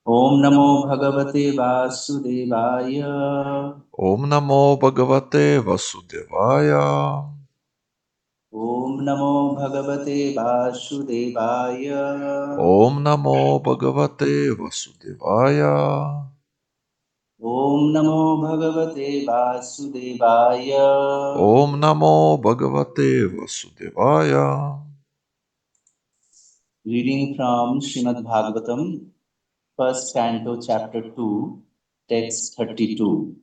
Om Namo Bhagavate Vasudevaya. Ом намо Бхагавате Васудевая. Om Namo Bhagavate Vasudevaya. Ом намо Бхагавате Васудевая. Om Namo Bhagavate Vasudevaya. Ом намо Бхагавате Васудевая. Reading from Srimad Bhagavatam, first canto, chapter 2, text 32.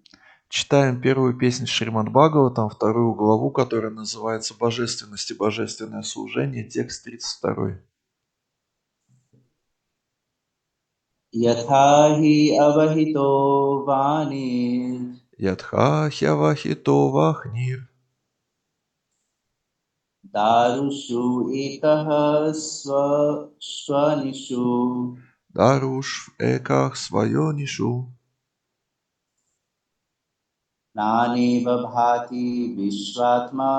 Читаем первую песнь Шримад Бхагаватам, вторую главу, которая называется «Божественность и божественное служение», текст 32. यथा हि अवहितो वाणीर् Ядха хявахито вахнир. दारुषु एकः स्वनिषु Даруш в эках свое нишу. नानेव भाति विश्वात्मा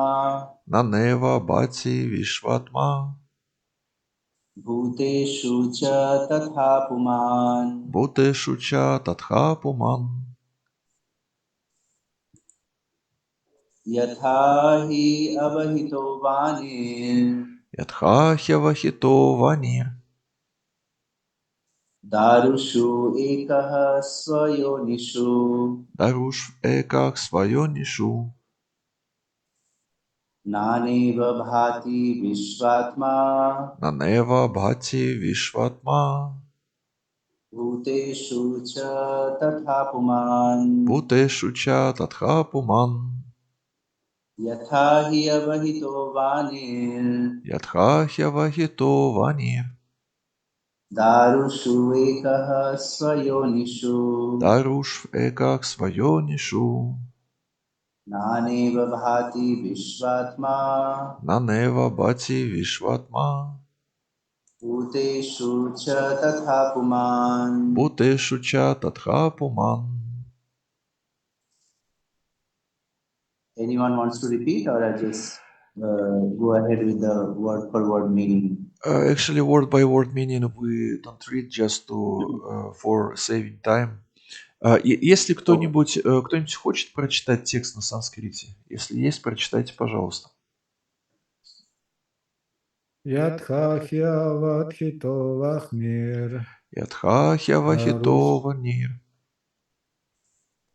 Нанева бати вишватма. भूतेषु च तथा पुमान् Бутешу ча татха пуман. यथा हि अवहितो वाणीर् Ядха хявахито ванир. दारुषु एकः स्वयोनिषु Даруш в эках свое нишу. नानेव भाति विश्वात्मा Нанева бати вишватма. भूतेषु च तथा पुमान् Бутешу ча татха пуман. यथा हि अवहितो वाणीर् Ядха хявахито ванир. दारुषु एकः स्वयोनिषु Даруш в эках свое нишу. नानेव भाति विश्वात्मा Нанева бати вишватма. भूतेषु च तथा पुमान्. Бутешу ча татха пуман. Anyone wants to repeat, or I just go ahead with the word for word meaning? Actually, word by word meaning we don't read just to for saving time. Если кто-нибудь хочет прочитать текст на санскрите, если есть, прочитайте, пожалуйста. Ядхахьявадхито вахмир. Ядха хявахито ванир.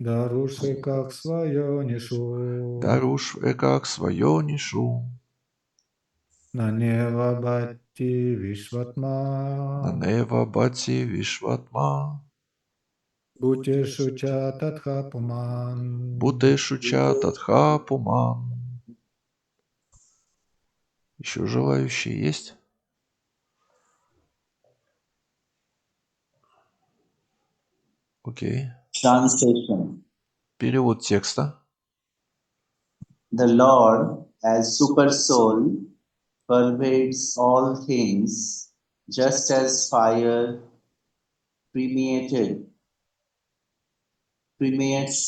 Даруши как свое нишу. Даруш экак свое нишу. Нанева бати вишватма. Нанева бати вишватма. Бутешу ча татха пуман. Бутешу ча татха пуман. Еще желающие есть? Окей. Translation. Перевод текста. The Lord, as Super Soul, pervades all things, just as fire permeates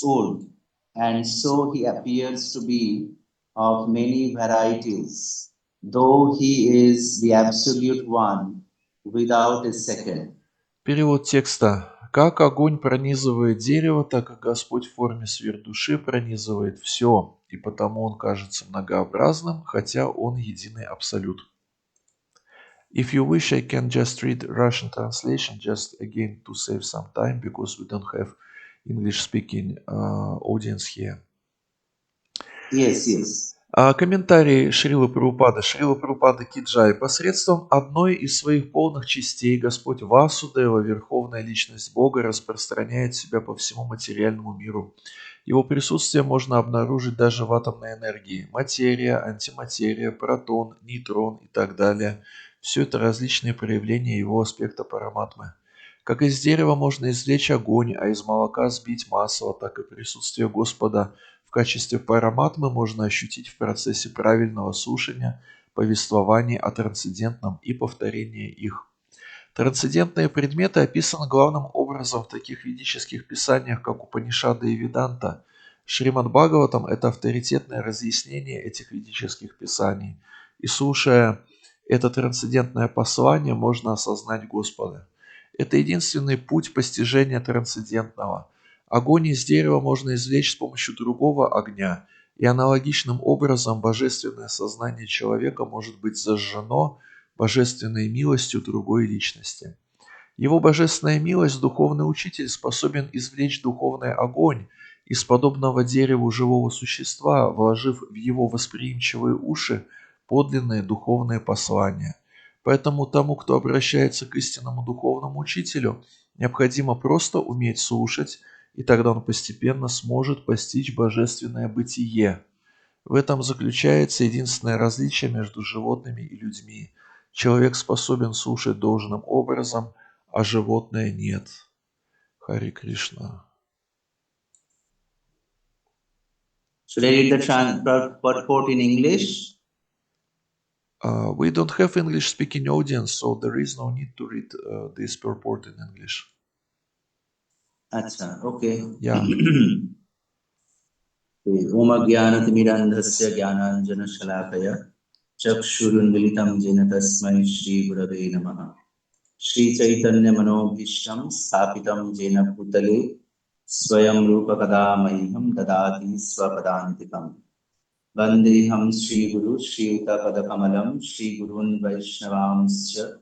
wood, and so he appears to be of many varieties, though he is the Absolute One, without a second. Перевод текста. Как огонь пронизывает дерево, так и Господь в форме сверхдуши пронизывает все, и потому он кажется многообразным, хотя он единый абсолют. If you wish, I can just read Russian translation, just again to save some time, because we don't have English-speaking audience here. Yes. Комментарий Шрилы Прабхупады. Шрила Прабхупада Киджай. Посредством одной из своих полных частей Господь Васудева, Верховная Личность Бога, распространяет себя по всему материальному миру. Его присутствие можно обнаружить даже в атомной энергии. Материя, антиматерия, протон, нейтрон и так далее. Все это различные проявления его аспекта параматмы. Как из дерева можно извлечь огонь, а из молока сбить масло, так и присутствие Господа в качестве параматмы можно ощутить в процессе правильного слушания повествований о трансцендентном и повторения их. Трансцендентные предметы описаны главным образом в таких ведических писаниях, как Упанишады и Веданта. Шримад Бхагаватам – это авторитетное разъяснение этих ведических писаний. И слушая это трансцендентное послание, можно осознать Господа. Это единственный путь постижения трансцендентного. Огонь из дерева можно извлечь с помощью другого огня, и аналогичным образом божественное сознание человека может быть зажжено божественной милостью другой личности. Его божественная милость, духовный учитель, способен извлечь духовный огонь из подобного дереву живого существа, вложив в его восприимчивые уши подлинные духовные послания. Поэтому тому, кто обращается к истинному духовному учителю, необходимо просто уметь слушать, и тогда он постепенно сможет постичь божественное бытие. В этом заключается единственное различие между животными и людьми. Человек способен слушать должным образом, а животное нет. Хари Кришна. Should I read the purport in English? We don't have English-speaking audience, so there is no need to read this purport in English. Acha, okay. Yeah. Om Ajnanatimirandhasya Jnananjana Shalakaya Chakshurunmilitam Jena Tasmai Shri Gurave Namaha Shri Chaitanya Manobhishtam Sthapitam Jena Bhutale Swayam Rupa Kadamaiham Dadati Swapadantikam Vandeham Shri Guru Shri Uta Padakamalam Shri Gurun Vaishnavamscha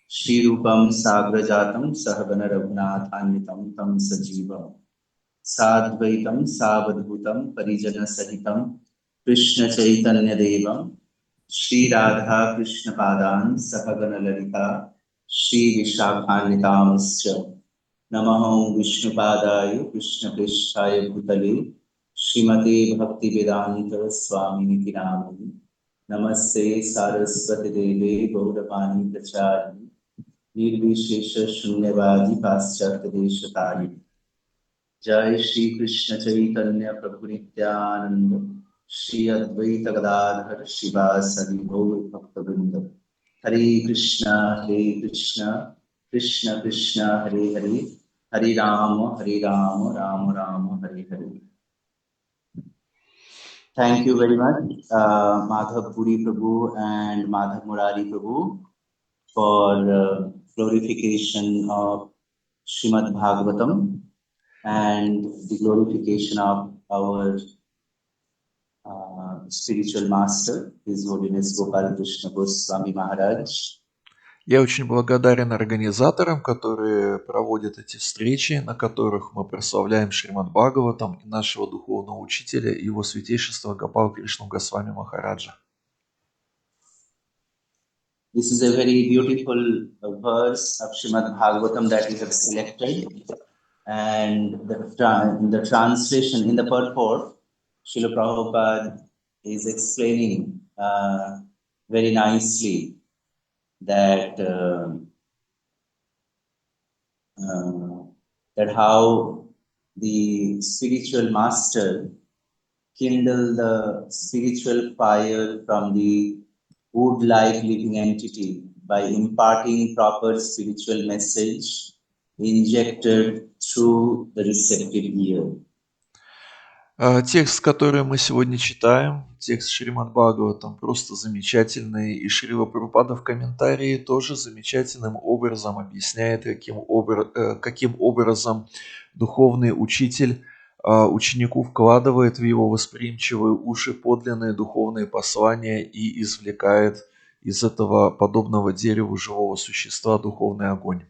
Shri Rupam Sagrajatam Sahabana Raghunathanvitam Tam Sajivam Sadvaitam Savadhutam Parijana Sahitam Krishna Chaitanya Devam Shri Radha Krishna Padan Sahagana Lalita Shri Vishakhanitamascha Namaham Vishnu Padaya Krishna Prishthaya Bhutale Srimate Bhakti Vedanta Swami Namani Namaste Saraswati Deve Gauravani Prachari Nirvishesha Shunyavadi Paschatya Deshatari Jai Shri Krishna Chaitanya Prabhu Nityananda Shri Advaita Gadadhar Shivasari Gaur Bhakta Hare Krishna Krishna Krishna Hare Hare Hare Rama Rama Rama Hare Hare. Thank you very much, Madhava-Puri Prabhu and Madhava-Murari Prabhu, for glorification of Srimad Bhagavatam and the glorification of our spiritual master, His Holiness Gopal Krishna Goswami Maharaj. Я очень благодарен организаторам, которые проводят эти встречи, на которых мы прославляем Шримад Бхагаватам и нашего духовного учителя, его святейшества Гопал Кришну Госвами Махараджа. This is a very beautiful verse of Srimad Bhagavatam that we have selected. And the translation in the purport, Srila Prabhupada is explaining very nicely that how the spiritual master kindled the spiritual fire from the wood-like living entity by imparting proper spiritual message injected through the receptive ear. Текст, который мы сегодня читаем, текст Шримад Бхагаватам, просто замечательный, и Шрила Прабхупада в комментарии тоже замечательным образом объясняет, каким образом духовный учитель ученику вкладывает в его восприимчивые уши подлинные духовные послания и извлекает из этого подобного дереву живого существа духовный огонь.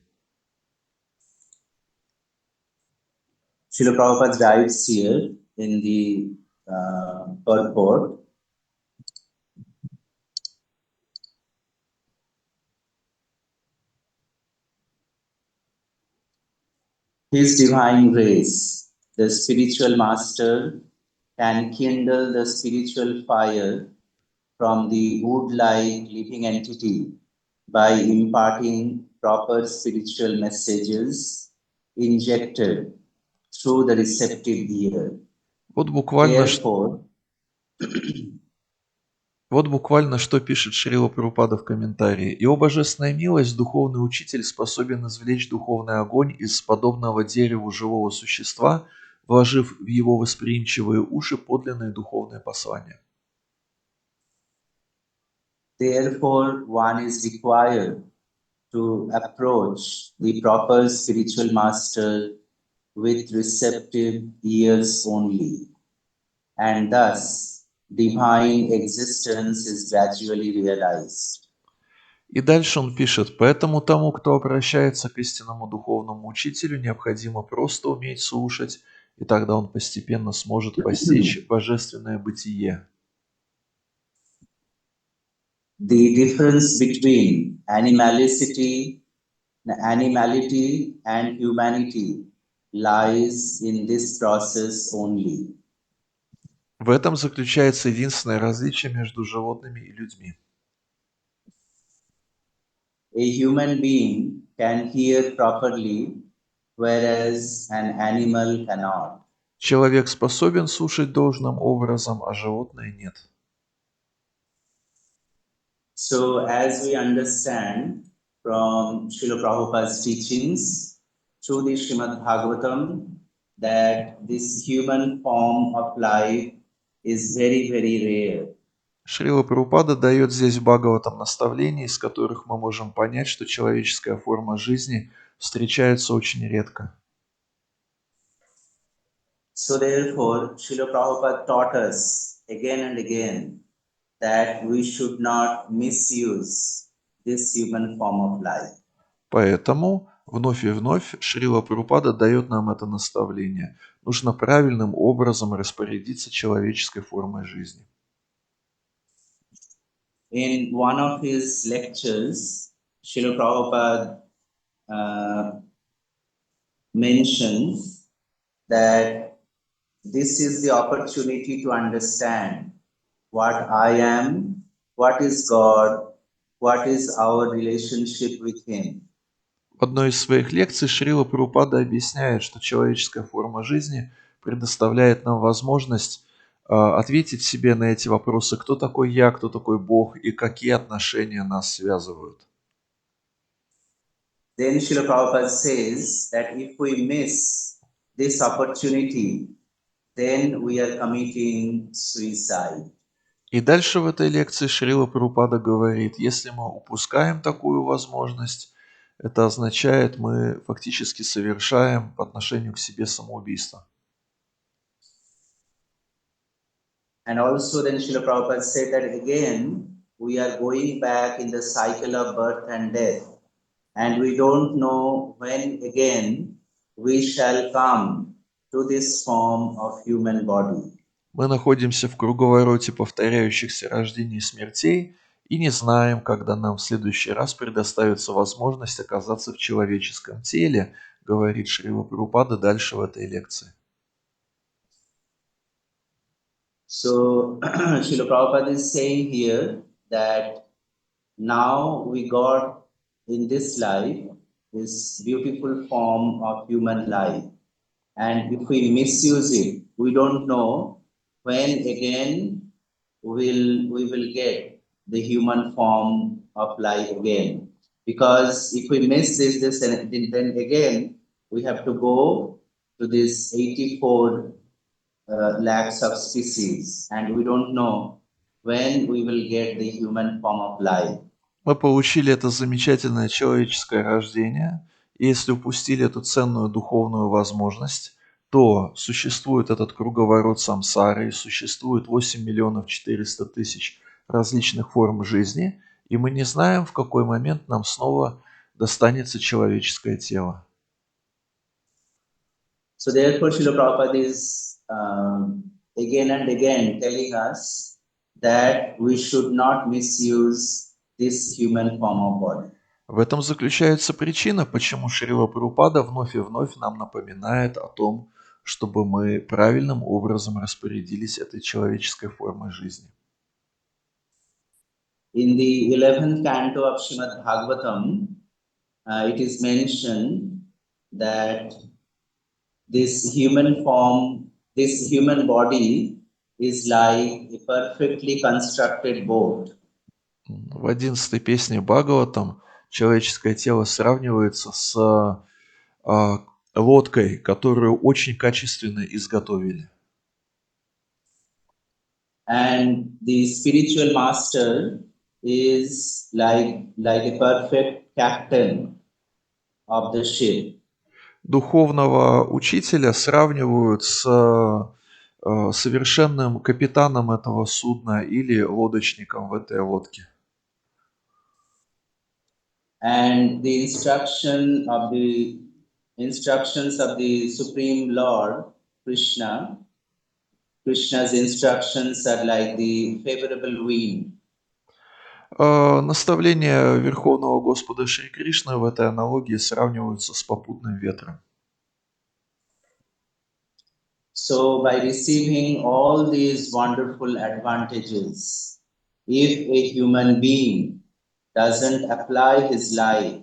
Srila Prabhupada writes here in the purport, His divine grace, the spiritual master, can kindle the spiritual fire from the wood-like living entity by imparting proper spiritual messages injected through the receptive ear. Вот буквально, Therefore, вот буквально что пишет Шрила Прабхупада в комментарии. Его божественная милость, духовный учитель, способен извлечь духовный огонь из подобного дереву живого существа, вложив в его восприимчивые уши подлинные духовные послания. Therefore, one is required to approach the proper spiritual master with receptive ears only, and thus divine existence is gradually realized. И дальше он пишет, поэтому тому, кто обращается к истинному духовному учителю, необходимо просто уметь слушать, и тогда он постепенно сможет постичь божественное бытие. The difference between animality and humanity lies in this process only. В этом заключается единственное различие между животными и людьми. A human being can hear properly, whereas an animal cannot. Человек способен слушать должным образом, а животные нет. So, as we understand from Srila Prabhupada's teachings through the Srimad Bhagavatam, that this human form of life is very, very rare. Шрила Прабхупада дает здесь в Бхагаватам наставления, из которых мы можем понять, что человеческая форма жизни встречается очень редко. So, therefore, Srila Prabhupada taught us again and again that we should not misuse this human form of life. Поэтому вновь и вновь Шрила Прабхупада дает нам это наставление. Нужно правильным образом распорядиться человеческой формой жизни. In one of his lectures, Srila Prabhupada mentioned that this is the opportunity to understand what I am, what is God, what is our relationship with Him. В одной из своих лекций Шрила Прабхупада объясняет, что человеческая форма жизни предоставляет нам возможность ответить себе на эти вопросы, кто такой я, кто такой Бог и какие отношения нас связывают. Then Srila Prabhupada says that if we miss this opportunity, then we are committing suicide. И дальше в этой лекции Шрила Прабхупада говорит, если мы упускаем такую возможность, это означает, мы фактически совершаем по отношению к себе самоубийство. And also then Srila Prabhupada said that again, we are going back in the cycle of birth and death. And we don't know when again we shall come to this form of human body. Мы находимся в круговороте повторяющихся рождений и смертей и не знаем, когда нам в следующий раз предоставится возможность оказаться в человеческом теле, говорит Шрила Прабхупада дальше в этой лекции. So Srila Prabhupada is saying here that now we got in this life this beautiful form of human life. And if we misuse it, we don't know when again we will get the human form of life again. Because if we miss this then again we have to go to this 84 lakhs of species, and we don't know when we will get the human form of life. Мы получили это замечательное человеческое рождение, и если упустили эту ценную духовную возможность, то существует этот круговорот самсары, и существует 8 миллионов 400 тысяч различных форм жизни, и мы не знаем, в какой момент нам снова достанется человеческое тело. So therefore, Srila Prabhupada is again and again telling us that we should not misuse this human form of body. В этом заключается причина, почему Шрила Прабхупада вновь и вновь нам напоминает о том, чтобы мы правильным образом распорядились этой человеческой формой жизни. In the 11th canto of Srimad Bhagavatam, it is mentioned that this human form, this human body is like a perfectly constructed boat. В 11-й песне Бхагаватам человеческое тело сравнивается с лодкой, которую очень качественно изготовили. And the spiritual master is like a perfect captain of the ship. Духовного учителя сравнивают с совершенным капитаном этого судна или лодочником в этой лодке. And the instructions of the Supreme Lord Krishna, Krishna's instructions are like the favorable wind. Наставления Верховного Господа Шри Кришны в этой аналогии сравниваются с попутным ветром. So by receiving all these wonderful advantages, if a human being doesn't apply his life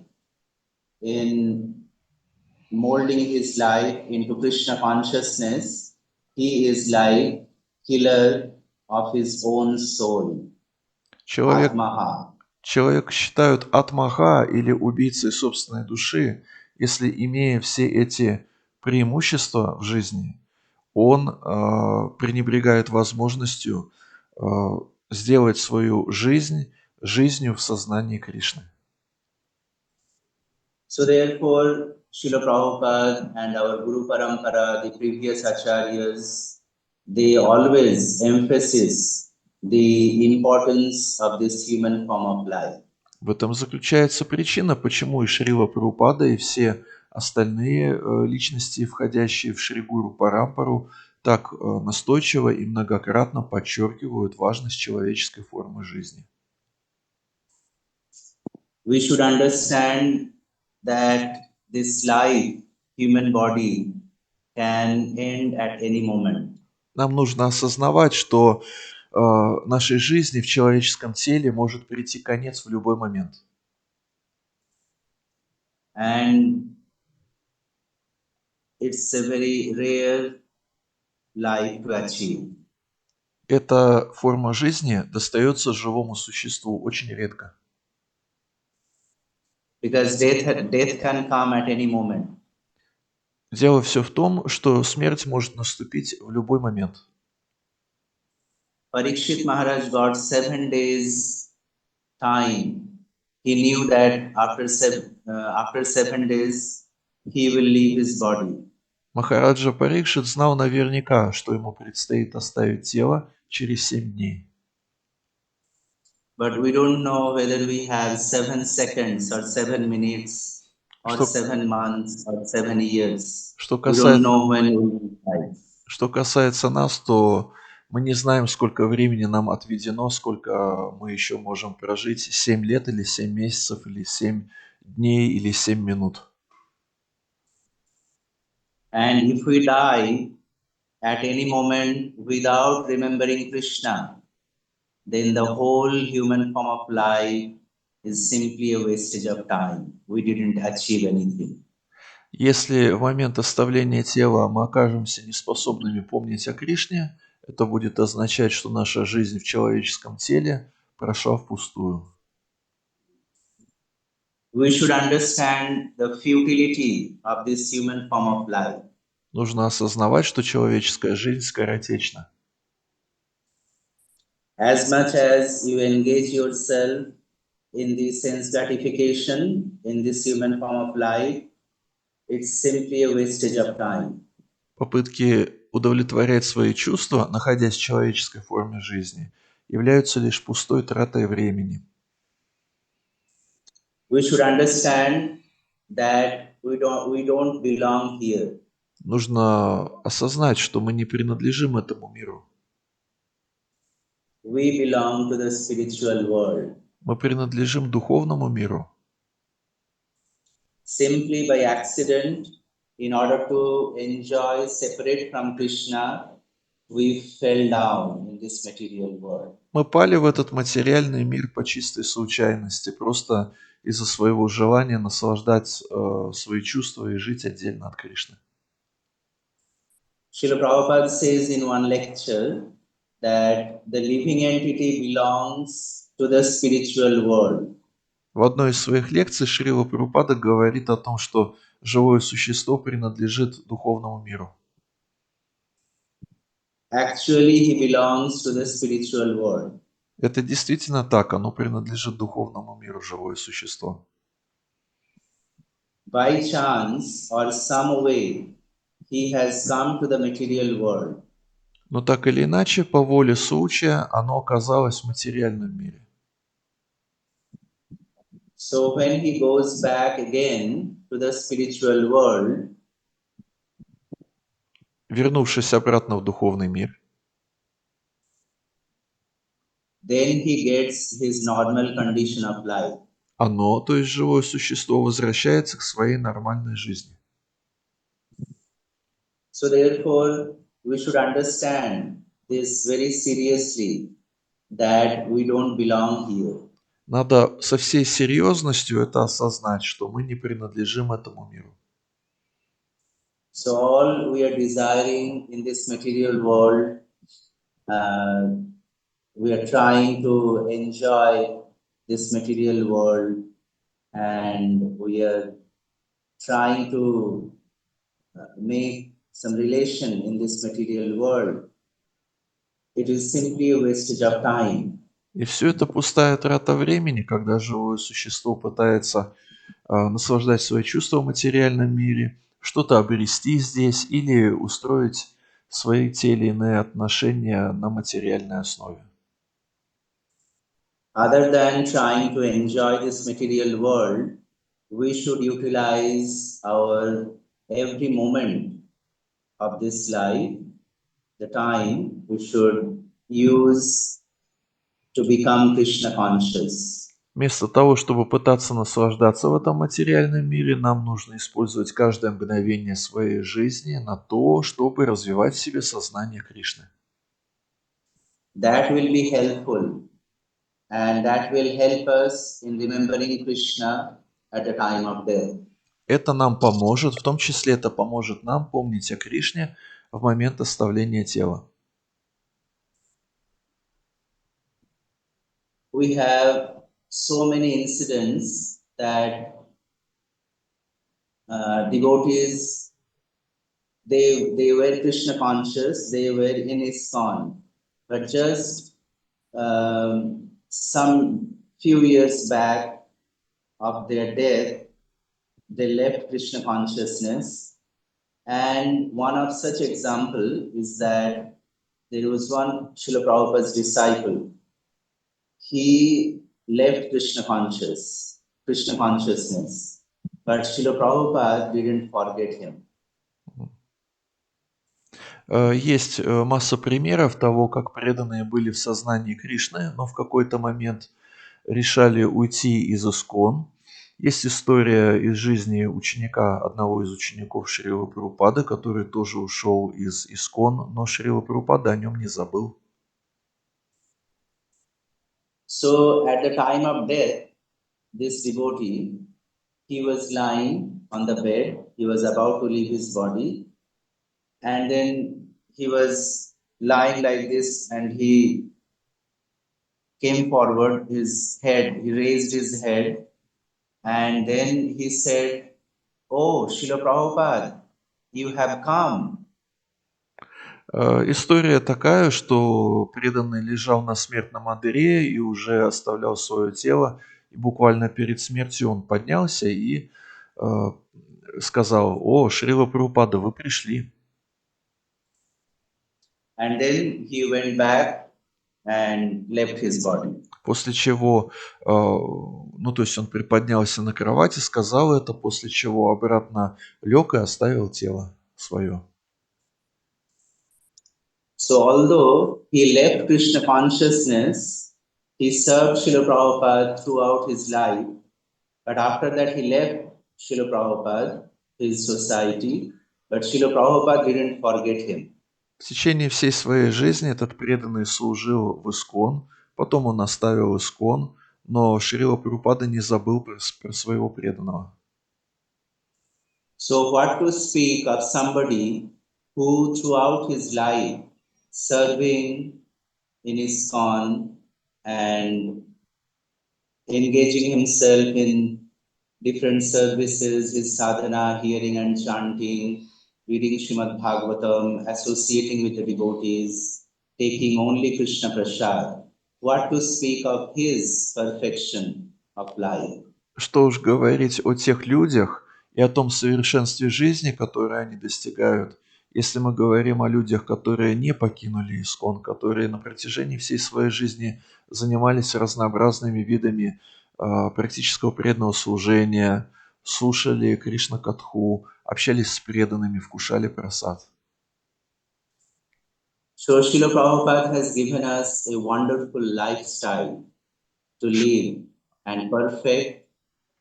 in molding his life into Krishna consciousness, he is like killer of his own soul. Человек Atmaha. Человек считают атмаха или убийцей собственной души, если, имея все эти преимущества в жизни, он пренебрегает возможностью сделать свою жизнь жизнью в сознании Кришны. So therefore, Srila Prabhupada and our Guru Parampara, the previous acharyas, they always emphasize the importance of this human form of life. В этом заключается причина, почему и Шрила Прабхупада, и все остальные личности, входящие в Шри Гуру Парампару, так настойчиво и многократно подчеркивают важность человеческой формы жизни. We should understand that this life, human body, can end at any moment. Нам нужно осознавать, что нашей жизни в человеческом теле может прийти конец в любой момент. And it's a very rare life to achieve. Эта форма жизни достается живому существу очень редко. Because death can come at any moment. Дело все в том, что смерть может наступить в любой момент. Parikshit Maharaj got 7 days time. He knew that after 7 days he will leave his body. Махараджа Парикшит знал наверняка, что ему предстоит оставить тело через 7 дней. But we don't know whether we have 7 seconds or 7 minutes or 7 months or 7 years. We don't know when we will die. Что касается нас, то мы не знаем, сколько времени нам отведено, сколько мы еще можем прожить. 7 лет или 7 месяцев, или 7 дней, или 7 минут. And if we die at any moment without remembering Krishna, then the whole human form of life is simply a wastage of time. We didn't achieve anything. Если в момент оставления тела мы окажемся неспособными помнить о Кришне, это будет означать, что наша жизнь в человеческом теле прошла впустую. We should understand the futility of this human form of life. Нужно осознавать, что человеческая жизнь скоротечна. As much as you engage yourself in the sense gratification in this human form of life, it's simply a wastage of time. Попытки удовлетворять свои чувства, находясь в человеческой форме жизни, являются лишь пустой тратой времени. We should understand that we don't belong here. Нужно осознать, что мы не принадлежим этому миру. We belong to the spiritual world. Мы принадлежим духовному миру. Simply by accident, in order to enjoy separate from Krishna, we fell down in this material world. Мы пали в этот материальный мир по чистой случайности, просто из-за своего желания наслаждать свои чувства и жить отдельно от Кришны. Srila Prabhupada says in one lecture that the living entity belongs to the spiritual world. В одной из своих лекций Шрила Прабхупада говорит о том, что живое существо принадлежит духовному миру. Actually, he belongs to the spiritual world. Это действительно так, оно принадлежит духовному миру, живое существо. by chance or some way, he has come to the material world. Но так или иначе, по воле случая, оно оказалось в материальном мире. So when he goes back again to the spiritual world, Вернувшись обратно в духовный мир, then he gets his normal condition of life. оно, то есть живое существо, возвращается к своей нормальной жизни. So therefore, we should understand this very seriously, that we don't belong here. Надо со всей серьезностью это осознать, что мы не принадлежим этому миру. So all we are desiring in this material world, uh, we are trying to enjoy this material world, and we are trying to make some relation in this material world. It is simply a wastage of time. И все это пустая трата времени, когда живое существо пытается наслаждать свои чувства в материальном мире, что-то обрести здесь или устроить свои те или иные отношения на материальной основе. Other than trying to enjoy this material world, we should utilize our every moment of this life, the time we should use to become Krishna conscious. Вместо того, чтобы пытаться наслаждаться в этом материальном мире, нам нужно использовать каждое мгновение своей жизни на то, чтобы развивать в себе сознание Кришны. That will be helpful, and that will help us in remembering Krishna at the time of death. Это нам поможет, в том числе это поможет нам помнить о Кришне в момент оставления тела. We have so many incidents that devotees, they were Krishna conscious, they were in ISKCON, but just some few years back of their death, they left Krishna consciousness. And one of such example is that there was one Srila Prabhupada's disciple. He left Krishna consciousness, but Srila Prabhupada didn't forget him. Есть масса примеров того, как преданные были в сознании Кришны, но в какой-то момент решали уйти из ИСККОН. Есть история из жизни ученика, одного из учеников Шрилы Прабхупады, который тоже ушел из ИСККОН, но Шрила Прабхупада о нем не забыл. So at the time of death, this devotee, he was lying on the bed, he was about to leave his body, and then he was lying like this, and he came forward, his head, he raised his head, and then he said, "Oh, Srila Prabhupada, you have come." История такая, что преданный лежал на смертном одре и уже оставлял свое тело, и буквально перед смертью он поднялся и сказал: «О, Шрила Прабхупада, вы пришли». And then he went back and left his body. После чего, ну то есть он приподнялся на кровати, сказал это, после чего обратно лег и оставил тело свое. So although he left Krishna consciousness, he served Srila Prabhupada throughout his life. But after that he left Srila Prabhupada, his society, but Srila Prabhupada didn't forget him. В течение всей своей жизни этот преданный служил в ИСККОН, потом он оставил ИСККОН, но Шрила Прабхупада не забыл про своего преданного. So what to speak of somebody who throughout his life serving in ISKCON and engaging himself in different services, his sadhana, hearing and chanting, reading Srimad Bhagavatam, associating with the devotees, taking only Krishna Prasad. What to speak of his perfection of life? Что уж говорить о тех людях и о том совершенстве жизни, которое они достигают. Если мы говорим о людях, которые не покинули искон, которые на протяжении всей своей жизни занимались разнообразными видами практического преданного служения, слушали Кришна-катху, общались с преданными, вкушали прасад. So Srila Prabhupada has given us a wonderful lifestyle to live and perfect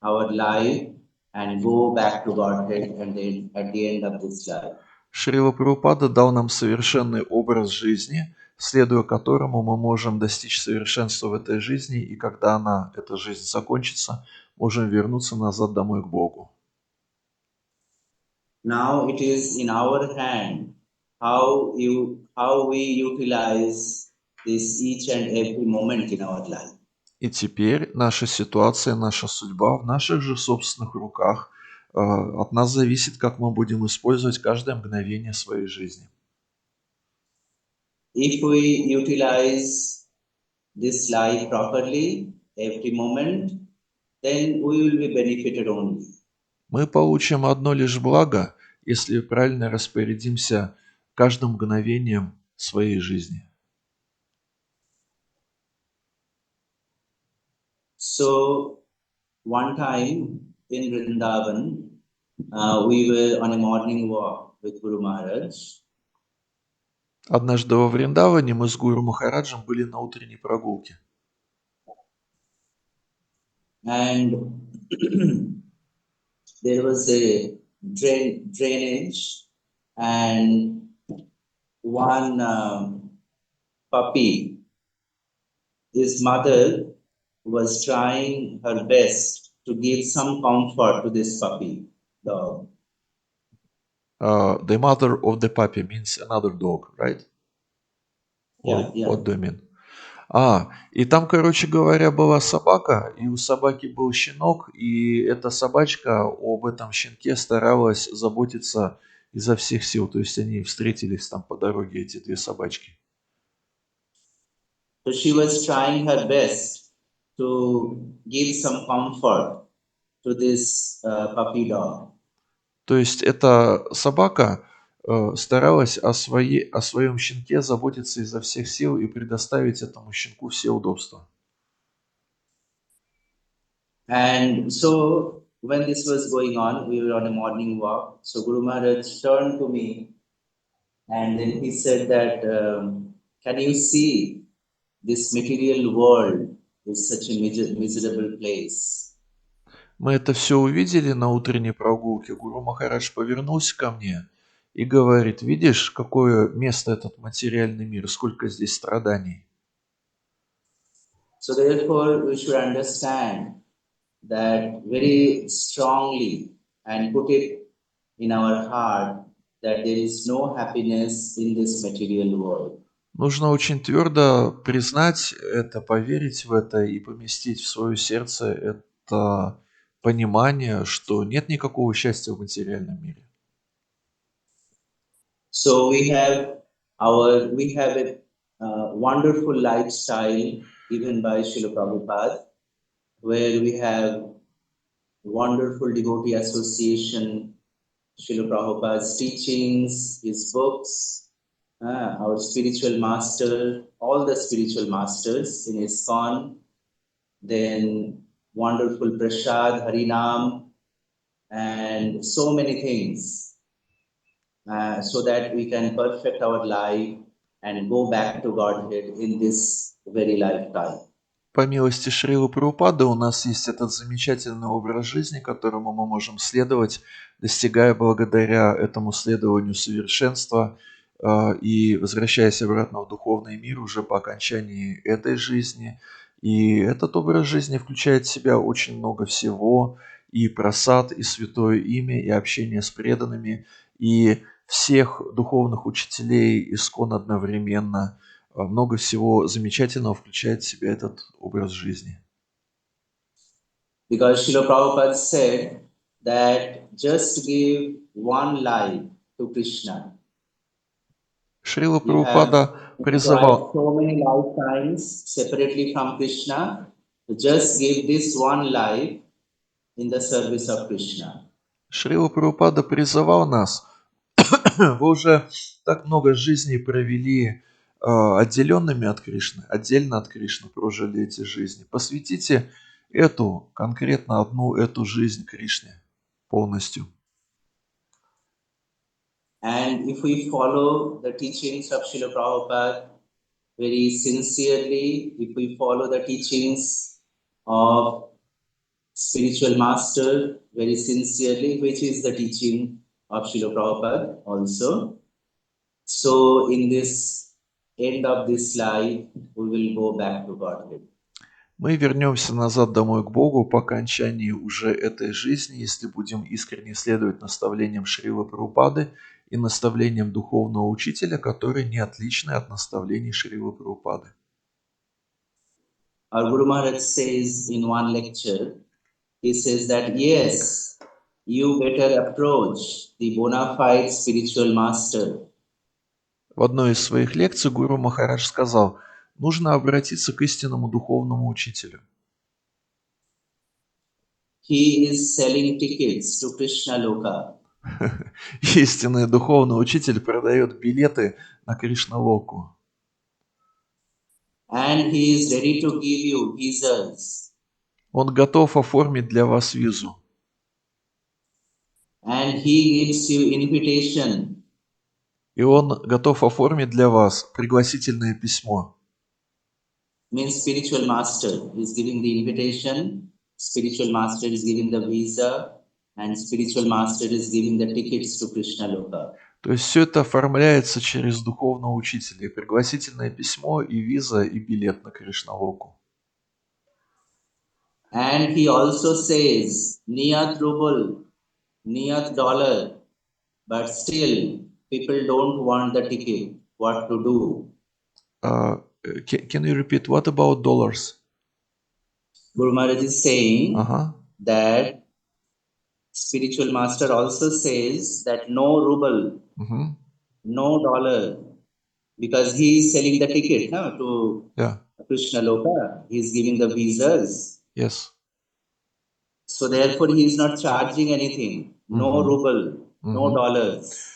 our life and go back to Godhead and then at the end of this life. Шрила Прабхупада дал нам совершенный образ жизни, следуя которому мы можем достичь совершенства в этой жизни, и когда эта жизнь закончится, можем вернуться назад домой к Богу. Now it is in our hand how we utilize this each and every moment in our life. И теперь наша ситуация, наша судьба в наших же собственных руках. От нас зависит, как мы будем использовать каждое мгновение своей жизни. If we utilize this life properly, every moment, then we will be benefited only. Мы получим одно лишь благо, если правильно распорядимся каждым мгновением своей жизни. So one time in Vrindavan, we were on a morning walk with Guru Maharaj. Однажды во Вриндаване мы с Гуру Махараджем были на утренней прогулке. And there was a drainage and one puppy. His mother was trying her best to give some comfort to this puppy dog. The mother of the puppy means another dog, right? Or Yeah. what do you mean? И там, короче говоря, была собака, и у собаки был щенок, и эта собачка об этом щенке старалась заботиться изо всех сил. То есть они встретились там по дороге, эти две собачки. So she was trying her best to give some comfort to this puppy dog. То есть эта собака старалась о своем щенке заботиться изо всех сил и предоставить этому щенку все удобства. And so when this was going on, we were on a morning walk. So Guru Maharaj turned to me and then he said that, can you see this material world is such a miserable place? Мы это все увидели на утренней прогулке. Гуру Махарадж повернулся ко мне и говорит: видишь, какое место этот материальный мир, сколько здесь страданий. So therefore we should understand that very strongly and put it in our heart that there is no happiness in this material world. Нужно очень твердо признать это, поверить в это и поместить в свое сердце это понимание, что нет никакого счастья в материальном мире. So we have a wonderful lifestyle given by Srila Prabhupada, where we have wonderful devotee association, Srila Prabhupada's teachings, his books, our spiritual master, all the spiritual masters in ISKCON, then wonderful Prasad, Harinam, and so many things, so that we can perfect our life and go back to Godhead in this very lifetime. По милости Шрилы Прабхупады у нас есть этот замечательный образ жизни, которому мы можем следовать, достигая благодаря этому следованию совершенства и возвращаясь обратно в духовный мир уже по окончании этой жизни. И этот образ жизни включает в себя очень много всего, и прасад, и святое имя, и общение с преданными, и всех духовных учителей ИСККОН одновременно. Много всего замечательного включает в себя этот образ жизни. Because Srila Prabhupada said that just give one life to Krishna. Шрила You have Прабхупада tried призывал: so many lifetimes separately from Krishna, to just give this one life in the service of Krishna. Шрила Прабхупада призывал нас. Вы уже так много жизней провели отделенными от Кришны, отдельно от Кришны прожили эти жизни. Посвятите эту, конкретно одну эту жизнь Кришне полностью. And if we follow the teachings of Srila Prabhupada very sincerely, if we follow the teachings of spiritual master very sincerely, which is the teaching of Srila Prabhupada also, so in this end of this life, we will go back to Godhead. Мы вернемся назад домой к Богу по окончании уже этой жизни, если будем искренне следовать наставлениям Шрилы Прабхупады и наставлениям духовного учителя, которые не отличны от наставлений Шрилы Прабхупады. Our Guru Maharaj says in one lecture, he says that yes, you better approach the bona fide spiritual master. В одной из своих лекций Гуру Махарадж сказал, нужно обратиться к истинному духовному учителю. He is selling tickets to Krishna Loka. Истинный духовный учитель продает билеты на Кришналоку. And he is ready to give you visas. Он готов оформить для вас визу. And he gives you invitation. И он готов оформить для вас пригласительное письмо. Means spiritual master is giving the invitation, spiritual master is giving the visa, and spiritual master is giving the tickets to Krishna Loka. То есть все это оформляется через духовного учителя. И пригласительное письмо, и виза, и билет на Кришналоку. And he also says, Niyat ruble, Niyat dollar, but still people don't want the ticket. What to do? Can you repeat? What about dollars? Guru Maharaj is saying Ага. that spiritual master also says that no ruble, Мгм. no dollar, because he is selling the ticket to Yeah. Krishna Loka. He is giving the visas. Yes. So therefore he is not charging anything. No ruble, no dollars.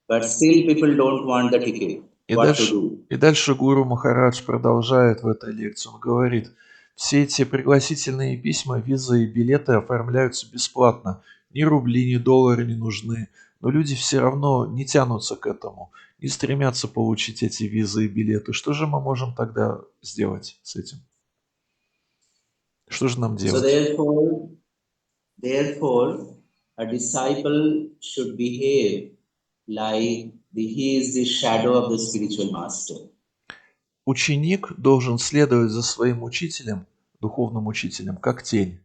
But still people don't want the ticket. What to do? И дальше Гуру Махарадж продолжает в этой лекции. Он говорит, все эти пригласительные письма, визы и билеты оформляются бесплатно. Ни рубли, ни доллары не нужны. Но люди все равно не тянутся к этому, не стремятся получить эти визы и билеты. Что же мы можем тогда сделать с этим? Что же нам So делать? therefore, a disciple should behave like he is the shadow of the spiritual master. Ученик должен следовать за своим учителем, духовным учителем, как тень.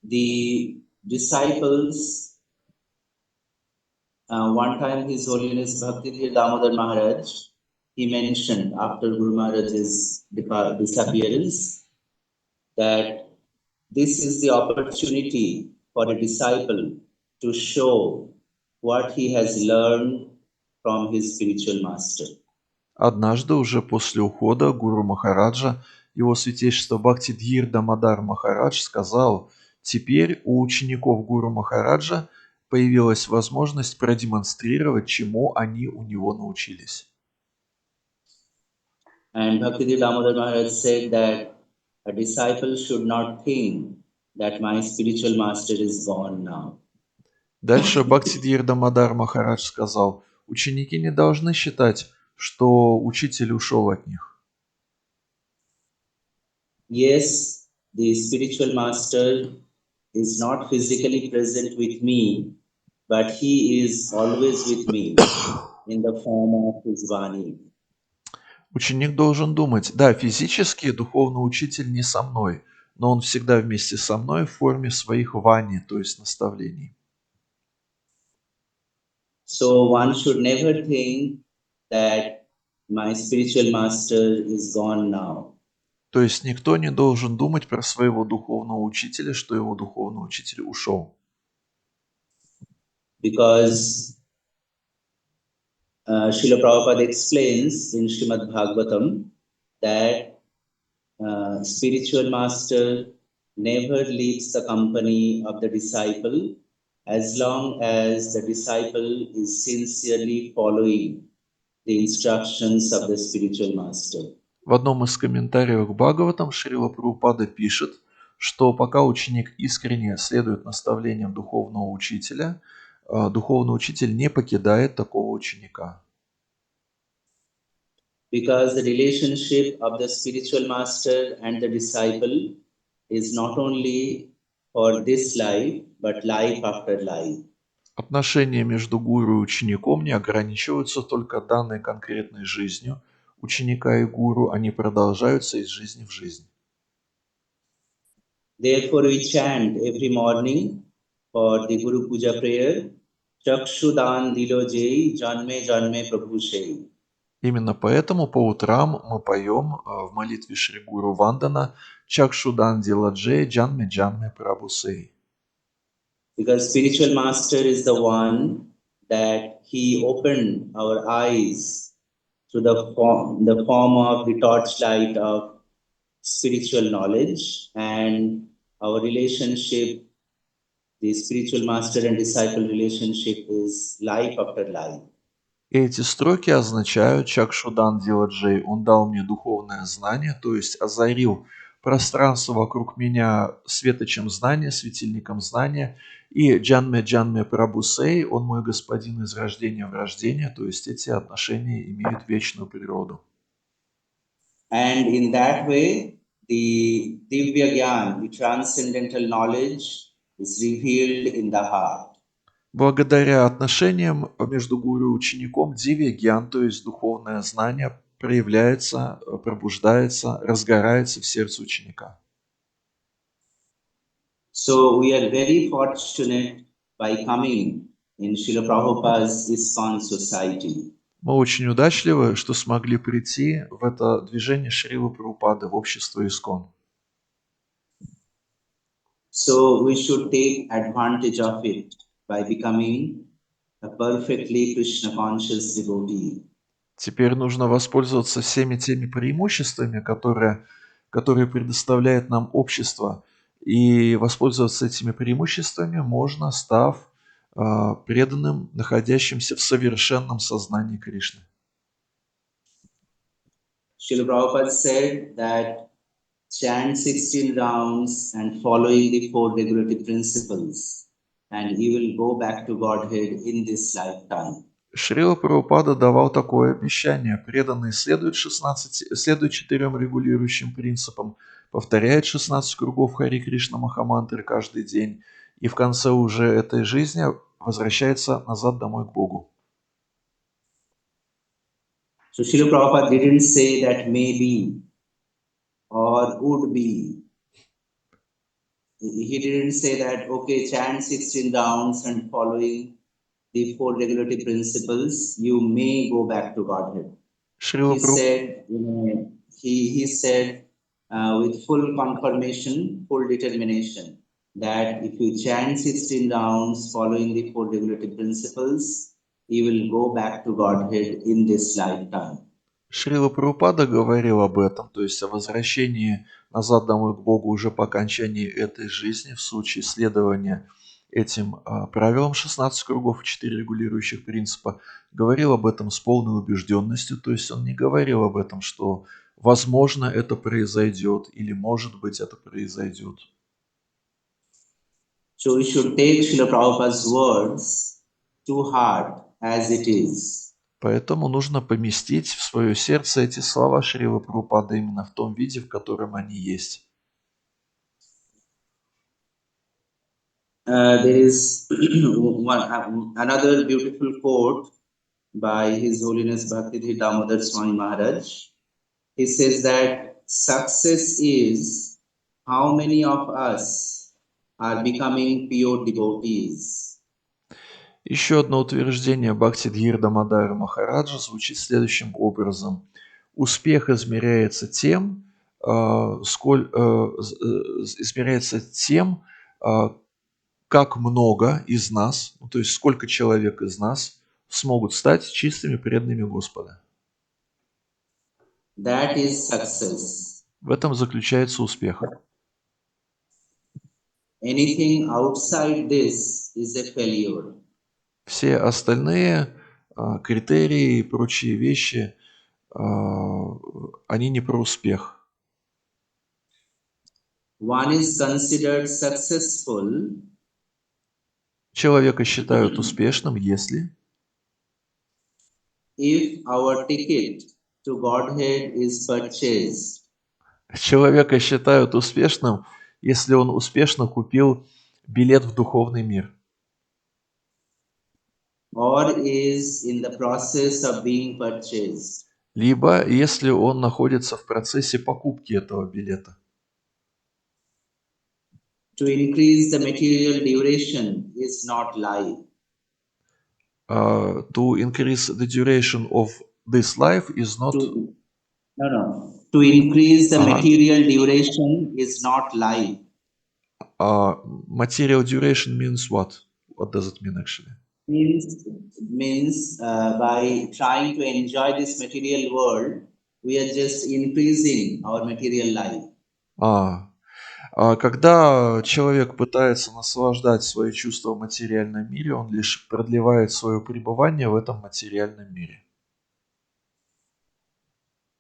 The disciples, one time His Holiness Bhakti Damodar Maharaj, he mentioned after Guru Maharaj's disappearance that this is the opportunity for a disciple to show what he has learned from his spiritual master. Однажды, уже после ухода Гуру Махараджа, его святейшество Бхактидхир Дамодар Махарадж сказал, теперь у учеников Гуру Махараджа появилась возможность продемонстрировать, чему они у него научились. And Bhakti Damodar Maharaj said that a disciple should not think that my spiritual master is gone now. Дальше Бхактидхир Дамодар Махарадж сказал, ученики не должны считать, что учитель ушел от них. Yes, the spiritual master is not physically present with me, but he is always with me in the form of his Vani. Ученик должен думать, да, физически духовный учитель не со мной, но он всегда вместе со мной в форме своих вани, то есть наставлений. So one should never think that my spiritual master is gone now. То есть никто не должен думать про своего духовного учителя, что его духовный учитель ушел. Because Srila Prabhupada explains in Srimad Bhagavatam that spiritual master never leaves the company of the disciple as long as the disciple is sincerely following the instructions of the spiritual master. В одном из комментариев к Бхагаватам Шрила Прабхупада пишет, что пока ученик искренне следует наставлениям духовного учителя, духовный учитель не покидает такого ученика. Because the relationship of the spiritual master and the disciple is not only for this life, but life after life. Отношения между гуру и учеником не ограничиваются только данной конкретной жизнью ученика и гуру, они продолжаются из жизни в жизнь. Therefore, we chant every morning for the Guru Puja prayer, Chakshudan Dilo Jai Janme Janme Prabhu Shei. Именно поэтому по утрам мы поем в молитве Шри Гуру Вандана Чакшудан Диладжей Джанме Джанме Прабусей. Because spiritual master is the one that he opened our eyes to the form of the torchlight of spiritual knowledge, and our relationship, the spiritual master and disciple relationship, is life after life. И эти строки означают Чакшудан Диладжей, он дал мне духовное знание, то есть озарил пространство вокруг меня светочем знания, светильником знания, и Джанме Джанме Прабусей, он мой господин из рождения в рождение, то есть эти отношения имеют вечную природу. And in that way, the Divya Gyan, the transcendental knowledge, is revealed in the heart. Благодаря отношениям между гуру и учеником дивья гьян, то есть духовное знание, проявляется, пробуждается, разгорается в сердце ученика. So we are very fortunate by coming in Srila Prabhupada's ISKCON society. Мы очень удачливы, что смогли прийти в это движение Шрилы Прабхупады, в общество ИСККОН. So we should take advantage of it by becoming a perfectly Krishna conscious devotee. Теперь нужно воспользоваться всеми теми преимуществами, которые предоставляет нам общество. И воспользоваться этими преимуществами можно, став преданным, находящимся в совершенном сознании Кришны. Srila Prabhupada said that chant 16 rounds and following the 4 regulative principles, and he will go back to Godhead in this lifetime. Шрила Прабхупада давал такое обещание. Преданный следует 4 регулирующим принципам, повторяет 16 кругов Хари Кришна Махамантры каждый день и в конце уже этой жизни возвращается назад домой к Богу. So Srila Prabhupada didn't say that maybe or would be. He didn't say that, okay, chant 16 rounds and following the 4 regulative principles, you may go back to Godhead. Шрила He said with full confirmation, full determination, that if you chant 16 rounds following the 4 regulative principles, you will go back to Godhead in this lifetime. Шрила Прабхупада говорил об этом, то есть о возвращении назад домой к Богу уже по окончании этой жизни в случае следования этим правилам 16 кругов и 4 регулирующих принципа. Говорил об этом с полной убежденностью, то есть он не говорил об этом, что возможно это произойдет или может быть это произойдет. So we should take Srila Prabhupada's words to heart as it is. Поэтому нужно поместить в свое сердце эти слова Шрилы Прабхупады именно в том виде, в котором они есть. There is another beautiful quote by His Holiness Bhakti Damodar Swami Maharaj. He says that success is how many of us are becoming pure devotees. Еще одно утверждение Бхактидхир Дамодара Махараджа звучит следующим образом. Успех измеряется тем, как много из нас, то есть сколько человек из нас смогут стать чистыми преданными Господа. That is success. В этом заключается успех. Anything outside this is a failure. Все остальные критерии и прочие вещи, они не про успех. One is considered successful Человека считают успешным, если if our ticket to Godhead is purchased, человека считают успешным, если он успешно купил билет в духовный мир, or is in the process of being purchased. либо если он находится в процессе покупки этого билета. To increase the material duration is not life. To increase the duration of this life is not... To increase the Uh-huh. material duration is not life. Material duration means what? What does it mean actually? Means by trying to enjoy this material world, we are just increasing our material life. Когда человек пытается наслаждать свои чувства в материальном мире, он лишь продлевает свое пребывание в этом материальном мире.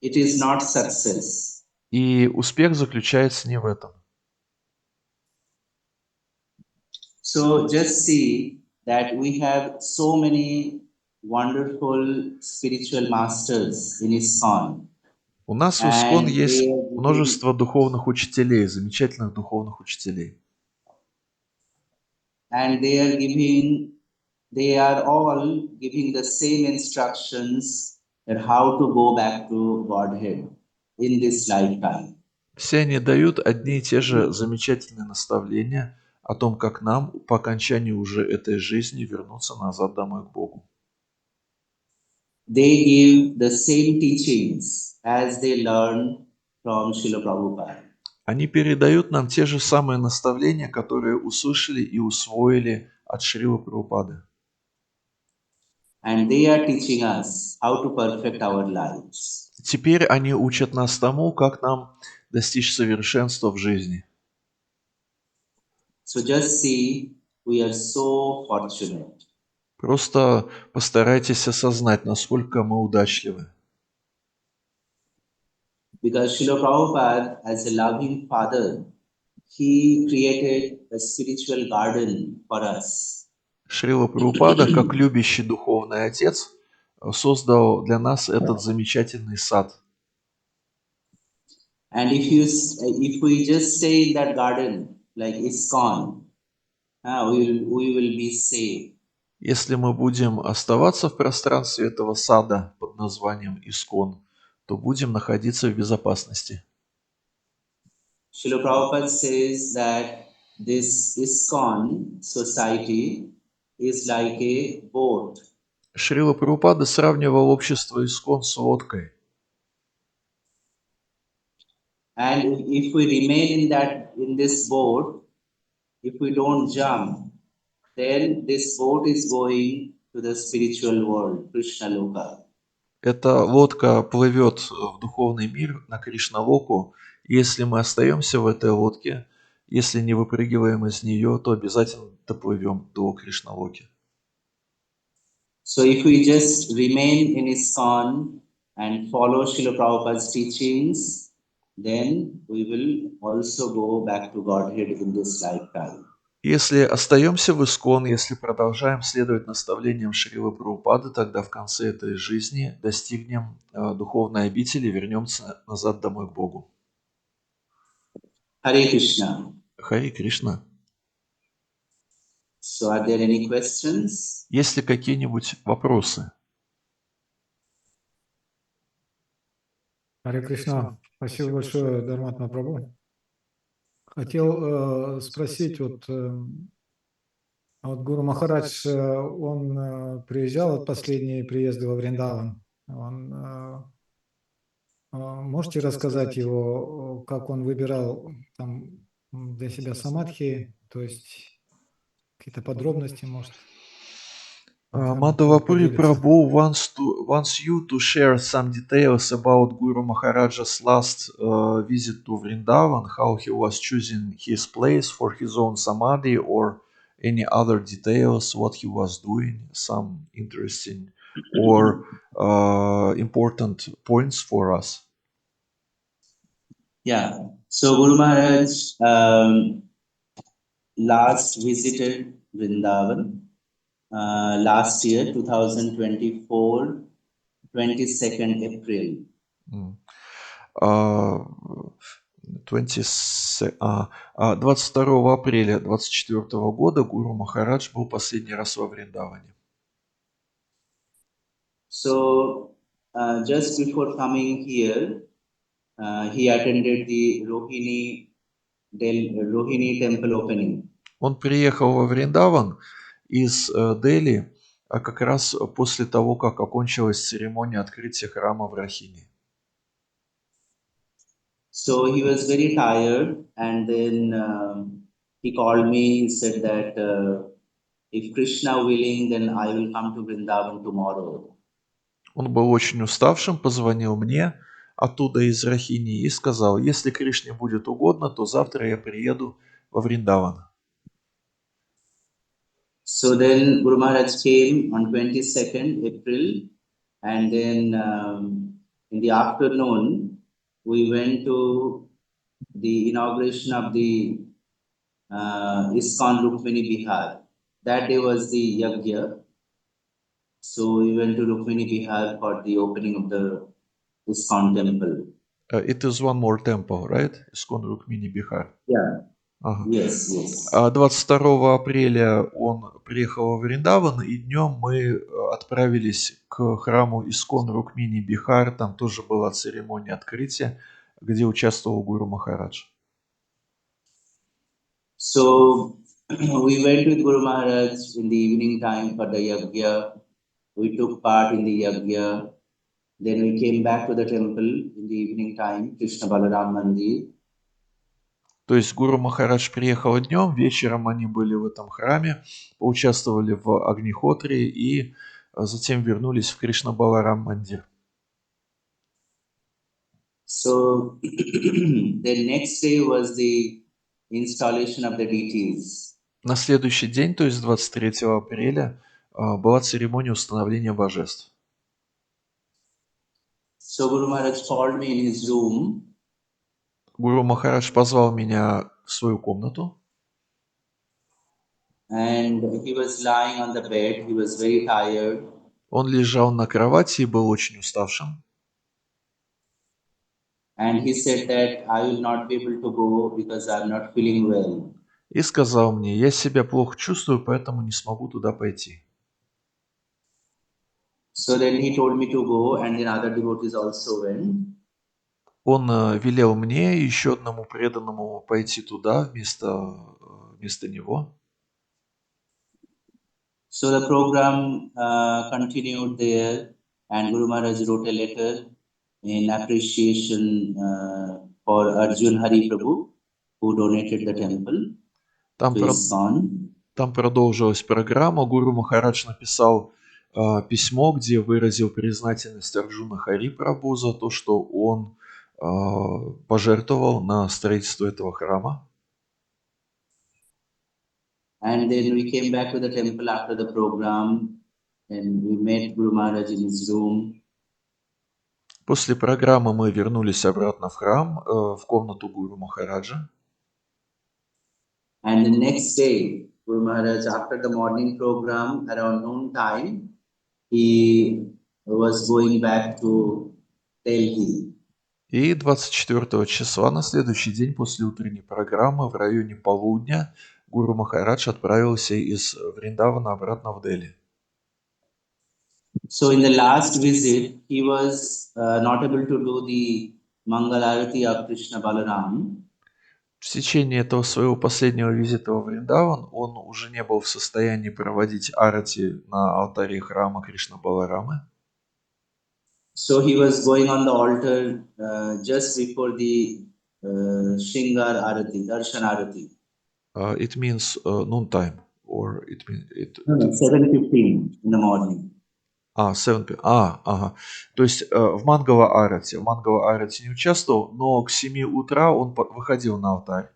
It is not success. И успех заключается не в этом. So just see that we have so many wonderful spiritual masters in ISKCON. У нас в ИСККОН есть множество духовных учителей, замечательных духовных учителей. And they are all giving the same instructions that how to go back to Godhead in this lifetime. Все они дают одни и те же замечательные наставления о том, как нам по окончании уже этой жизни вернуться назад домой к Богу. They give the same teachings as they learned from Srila Prabhupada. Они передают нам те же самые наставления, которые услышали и усвоили от Шрилы Прабхупады. And they are teaching us how to perfect our lives. Теперь они учат нас тому, как нам достичь совершенства в жизни. So just see, we are so fortunate. Просто постарайтесь осознать, насколько мы удачливы. Because Srila Prabhupada, as a loving father, he created a spiritual garden for us. Шрила Прабхупада, как любящий духовный отец, создал для нас этот замечательный сад. And if we just stay in that garden, like ISKCON, we will be safe. Если мы будем оставаться в пространстве этого сада под названием ИСККОН, то будем находиться в безопасности. Srila Prabhupada says that this ISKCON society is like a boat. Шрила Прабхупада сравнивал общество ИСККОН с лодкой. And if we remain in this boat, if we don't jump, then this boat is going to the spiritual world, Krishna Loka. Эта лодка плывет в духовный мир на Кришналоку. Если мы остаемся в этой лодке, если не выпрыгиваем из нее, то обязательно доплывем до Кришналоки. So if we just remain in ISKCON and follow Srila Prabhupada's teachings, then we will also go back to Godhead in this lifetime. Если остаемся в ИСККОН, если продолжаем следовать наставлениям Шрилы Прабхупады, тогда в конце этой жизни достигнем духовной обители и вернемся назад домой к Богу. Hare Krishna. Хари Кришна. So are there any questions? Есть ли какие-нибудь вопросы? Харе Кришна. Спасибо большое, Дхарматма Прабху. Хотел спросить, вот Гуру Махарадж, он приезжал от последние приезды во Вриндаван. Можете рассказать его, как он выбирал там для себя самадхи, то есть какие-то подробности, может? Madhava-Puri поделится. Prabhu wants you to share some details about Guru Maharaja's last visit to Vrindavan, how he was choosing his place for his own samadhi, or any other details, what he was doing, some interesting or important points for us. Yeah. So Guru Maharaj last visited Vrindavan last year, 2024, 22nd April. М. А, 22 апреля 24 года Гуру Махарадж был последний раз во Вриндаване. So just before coming here, he attended the Rohini temple opening. Он приехал во Вриндаван из Дели как раз после того, как окончилась церемония открытия храма в Рахине. So he was very tired, and then he called me. He said that if Krishna willing, then I will come to Vrindavan tomorrow. Он был очень уставшим, позвонил мне оттуда из Рахини и сказал, если Кришне будет угодно, то завтра я приеду во Вриндаван. So then Guru Maharaj came on 22nd April, and then in the afternoon we went to the inauguration of the ISKCON Rukmini Bihar. That day was the Yagya. So we went to Rukmini Bihar for the opening of the ISKCON temple. It is one more temple, right? ISKCON Rukmini Bihar. Yeah. Ага. Yes, yes. 22 апреля он приехал в Вриндаван, и днем мы отправились к храму Искон Рукмини Бихар. Там тоже была церемония открытия, где участвовал Гуру Махарадж. So we went with Guru Maharaj in the evening time for the Yagya. We took part in the Yagya. Then we came back to the temple in the evening time, Krishna Balaram Mandir. То есть Гуру Махарадж приехал днем, вечером они были в этом храме, поучаствовали в Агнихотре и затем вернулись в Кришна Баларам Мандир. So the next day was the installation of the deities. На следующий день, то есть 23 апреля, была церемония установления божеств. So Guru Maharaj called me in his room. Гуру Махарадж позвал меня в свою комнату. And he was lying on the bed. He was very tired. Он лежал на кровати и был очень уставшим. And he said that I will not be able to go because I'm not feeling well. И сказал мне, я себя плохо чувствую, поэтому не смогу туда пойти. So then he told me to go, and then other devotees also went. Он велел мне и еще одному преданному пойти туда вместо него. So the program continued there, and Guru Maharaj wrote a letter in appreciation for Arjun Hari Prabhu, who donated the temple Там, to ISKCON. там продолжилась программа. Гуру Махарадж написал письмо, где выразил признательность Арджуна Хари Прабху за то, что он пожертвовал на строительство этого храма. And then we came back to the temple after the program, and we met Guru Maharaj in his room. После программы мы вернулись обратно в храм, в комнату Гуру Махараджа. And the next day, Guru Maharaj, after the morning program, around noon time, he was going back to Delhi. И 24 числа, на следующий день после утренней программы, в районе полудня, Гуру Махарадж отправился из Вриндавана обратно в Дели. So in the last visit, he was not able to do the Mangalarati of Krishna Balaram. В течение этого своего последнего визита во Вриндаван он уже не был в состоянии проводить арати на алтаре храма Кришна Баларамы. So he was going on the altar just before the Shringar Arati, Darshan Arati. It means noontime. or it mean it? No, no, 7:15 in the morning. 7 ага. То есть в Мангала Арати не участвовал, но к 7 утра он выходил на алтарь.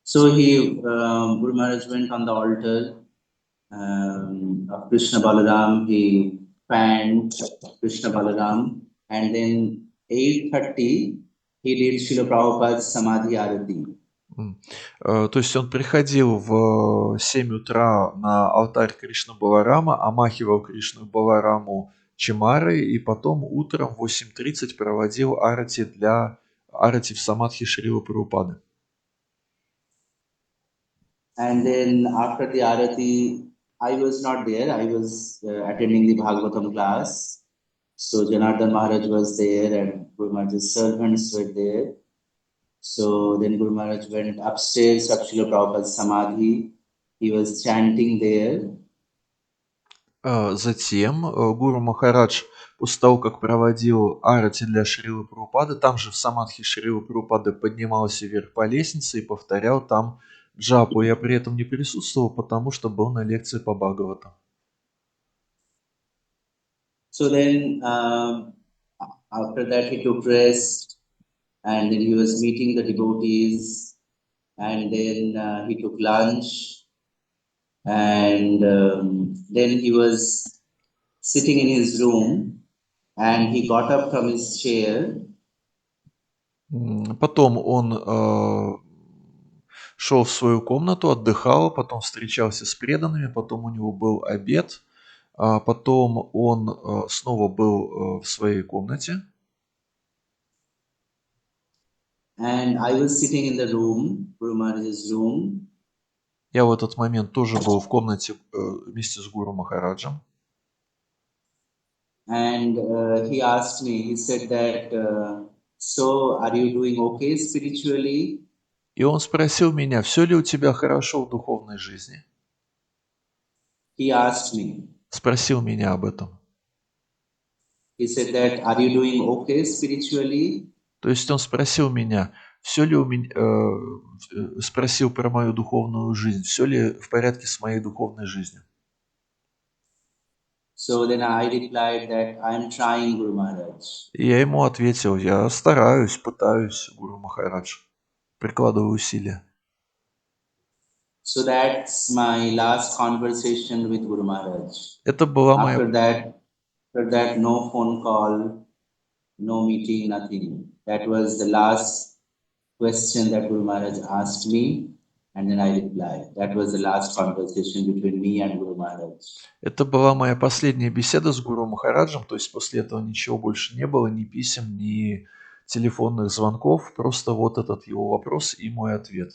So Guru Maharaj went on the altar of Krishna Balaram. He panned Krishna Balaram, and then 8:30 he did Srila Prabhupada's Samadhi Arati. То есть он приходил в 7 утра на алтарь Кришны Баларама, омахивал Кришну Балараму Чимарой, и потом утром в 8:30 проводил арати в самадхи Шрилы Прабхупады. And then after the Arati, I was not there. I was attending the Bhagavatam class. So Janardhan Maharaj was there and Guru Maharaj's servants were there. So then Guru Maharaj went upstairs of Srila Prabhupada's Samadhi. He was chanting there. Затем Гуру Махарадж, после того, как проводил арати для Шрилы Прабхупады, там же в самадхи Шрилы Прабхупады поднимался вверх по лестнице и повторял там джапу. Я при этом не присутствовал, потому что был на лекции по Бхагаватам. So then after that he took rest and then he was meeting the devotees and then he took lunch and then he was sitting in his room and he got up from his chair. Потом он шел в свою комнату, отдыхал, потом встречался с преданными, потом у него был обед, потом он снова был в своей комнате. And I was sitting in the room, Guru Maharaj's room. Я в этот момент тоже был в комнате вместе с Гуру Махараджем. And he asked me, he said that, so are you doing okay spiritually? И он спросил меня, все ли у тебя хорошо в духовной жизни? He asked me. Спросил меня об этом. He said that, are you doing okay spiritually? То есть он спросил меня, все ли у меня, спросил про мою духовную жизнь, все ли в порядке с моей духовной жизнью. So then I replied that I'm trying, Guru Maharaj. И я ему ответил, я стараюсь, пытаюсь, Гуру Махарадж, прикладываю усилия. So that's my last conversation with Guru Maharaj. Это была моя... After that, no phone call, no meeting, nothing. That was the last question that Guru Maharaj asked me, and then I replied. That was the last conversation between me and Guru Maharaj. Это была моя последняя беседа с Гуру Махараджем, то есть после этого ничего больше не было, ни писем, ни телефонных звонков, просто вот этот его вопрос и мой ответ.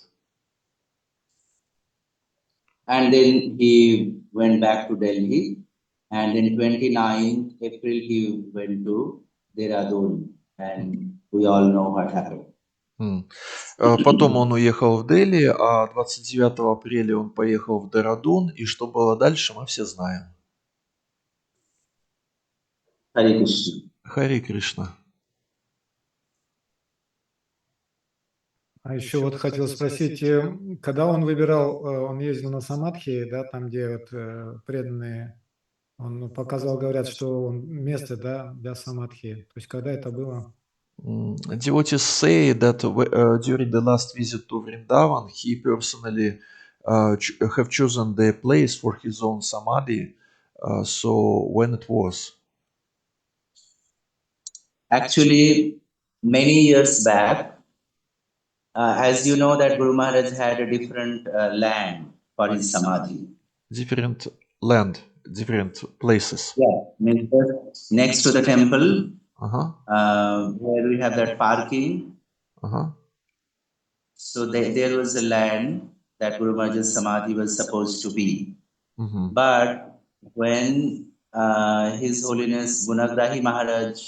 And then he went back to Delhi, and then 29th April he went to Dehradun, and we all know what happened. Потом он уехал в Дели, а 29 апреля он поехал в Дерадун, и что было дальше, мы все знаем. Харе Кришна. Харе Кришна. А еще вот хотел спросить, когда он выбирал, он ездил на самадхи, да, там, где вот преданные, он показал, говорят, что место, да, для самадхи. То есть когда это было? Devotees say that during the last visit to Vrindavan, he personally have chosen the place for his own samadhi. So when it was? Actually, many years back, as you know, that Guru Maharaj had a different land for his samadhi. Different land, different places. Yeah, next to the temple, Uh-huh. where we have that parking. Uh-huh. So there was a land that Guru Maharaj's samadhi was supposed to be. Mm-hmm. But when His Holiness Gunagrahi Maharaj,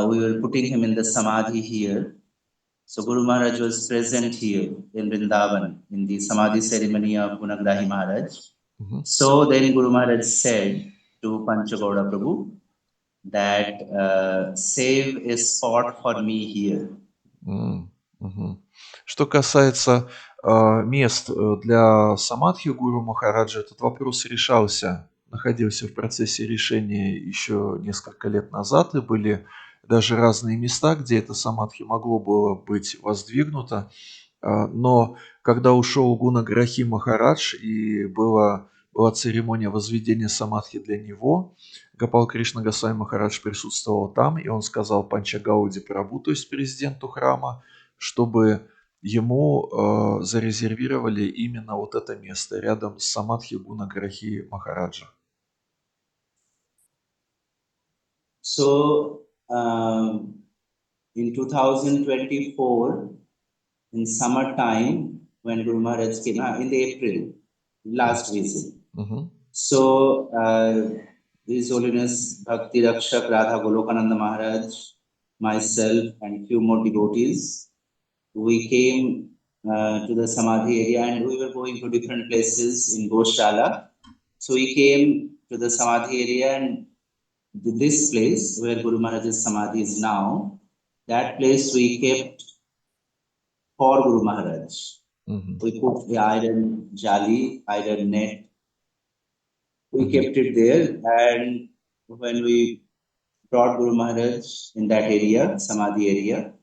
we were putting him in the samadhi here. So Guru Maharaj was present here in Vrindavan in the samadhi ceremony of Gunagrahi Maharaj. Mm-hmm. So then Guru Maharaj said to Panchagauda Prabhu that save a spot for me here. Mm-hmm. Что касается мест для самадхи Гуру Махараджа, этот вопрос находился в процессе решения еще несколько лет назад, и были даже разные места, где это самадхи могло было быть воздвигнуто. Но когда ушел Гуна Грахи Махарадж и была церемония возведения самадхи для него, Гопал Кришна Госвами Махарадж присутствовал там, и он сказал Панчагауди Прабху, то есть президенту храма, чтобы ему зарезервировали именно вот это место рядом с самадхи Гуна Грахи Махараджа. So, in 2024, in summertime, when Guru Maharaj came, in the April, last visit. So, His Holiness Bhakti Rakshak Radha Golokananda Maharaj, myself, and few more devotees, we came to the Samadhi area, and we were going to different places in Goshala. So we came to the Samadhi area, and this place where Guru Maharaj's Samadhi is now, that place we kept for Guru Maharaj. We put the iron jali, iron net. We kept it there, and when we brought Guru Maharaj in that area, Samadhi area,